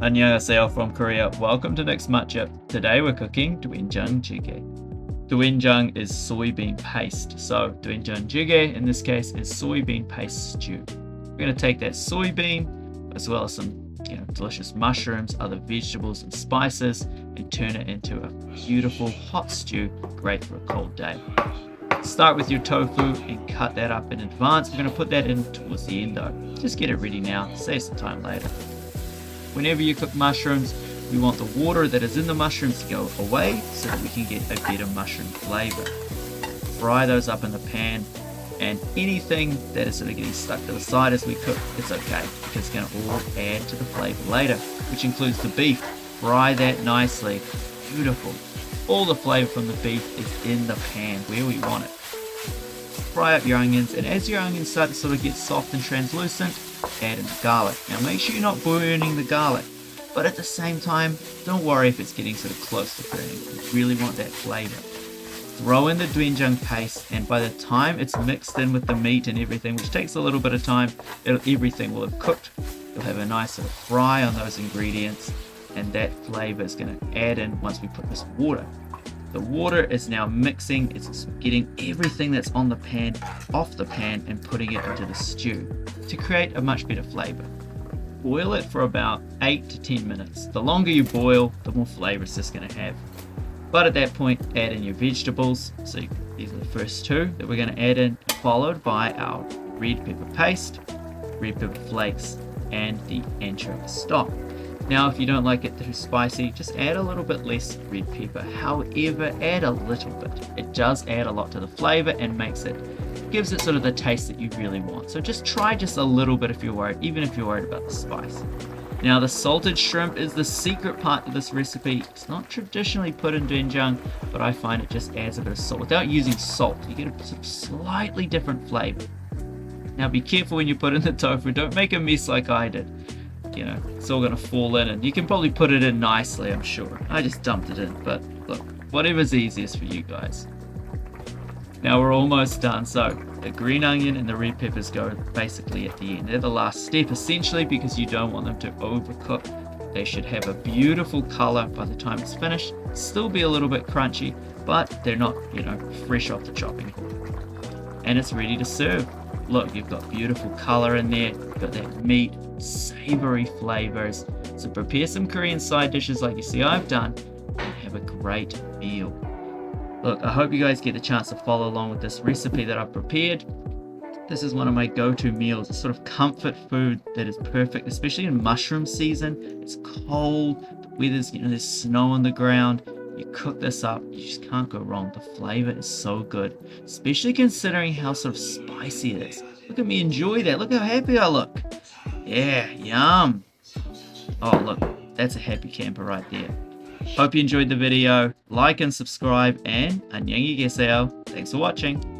Annyeonghaseyo from Korea. Welcome to Next Matchup. Today we're cooking Doenjang-jjigae. Doenjang is soybean paste, so Doenjang-jjigae in this case is soybean paste stew. We're going to take that soybean as well as some delicious mushrooms, other vegetables and spices, and turn it into a beautiful hot stew, great for a cold day. Start with your tofu and cut that up in advance. We're going to put that in towards the end though. Just get it ready now, save some time later. Whenever you cook mushrooms, we want the water that is in the mushrooms to go away so that we can get a better mushroom flavor. Fry those up in the pan, and anything that is sort of getting stuck to the side as we cook, it's okay because it's going to all add to the flavor later, which includes the beef. Fry that nicely. Beautiful. All the flavor from the beef is in the pan where we want it. Fry up your onions, and as your onions start to sort of get soft and translucent, add in the garlic. Now make sure you're not burning the garlic, but at the same time, don't worry if it's getting sort of close to burning. You really want that flavor. Throw in the doenjang paste, and by the time it's mixed in with the meat and everything, which takes a little bit of time, everything will have cooked. You'll have a nice sort of fry on those ingredients, and that flavor is going to add in once we put this water. The water is now mixing, it's getting everything that's on the pan off the pan and putting it into the stew to create a much better flavor. Boil it for about 8 to 10 minutes. The longer you boil, the more flavor it's just going to have. But at that point, add in your vegetables. So these are the first two that we're going to add in, followed by our red pepper paste, red pepper flakes, and the anchovy stock. Now, if you don't like it too spicy, just add a little bit less red pepper. However, add a little bit. It does add a lot to the flavor and gives it sort of the taste that you really want. So just try just a little bit if you're worried, even if you're worried about the spice. Now, the salted shrimp is the secret part of this recipe. It's not traditionally put in doenjang, but I find it just adds a bit of salt. Without using salt, you get a sort of slightly different flavor. Now, be careful when you put in the tofu. Don't make a mess like I did. It's all going to fall in, and you can probably put it in nicely, I'm sure. I just dumped it in, but look, whatever's easiest for you guys. Now we're almost done, so the green onion and the red peppers go basically at the end. They're the last step, essentially, because you don't want them to overcook. They should have a beautiful color by the time it's finished. Still be a little bit crunchy, but they're not, fresh off the chopping board. And it's ready to serve. Look, you've got beautiful color in there, you've got that meat, savory flavors. So prepare some Korean side dishes like you see I've done, and have a great meal. Look, I hope you guys get the chance to follow along with this recipe that I've prepared. This is one of my go-to meals. It's sort of comfort food that is perfect, especially in mushroom season. It's cold, the weather's, there's snow on the ground. You cook this up, you just can't go wrong. The flavor is so good, especially considering how sort of spicy it is. Look at me enjoy that. Look how happy I look. Yeah, yum. Oh, look, that's a happy camper right there. Hope you enjoyed the video. Like and subscribe, and 안녕히 계세요. Thanks for watching.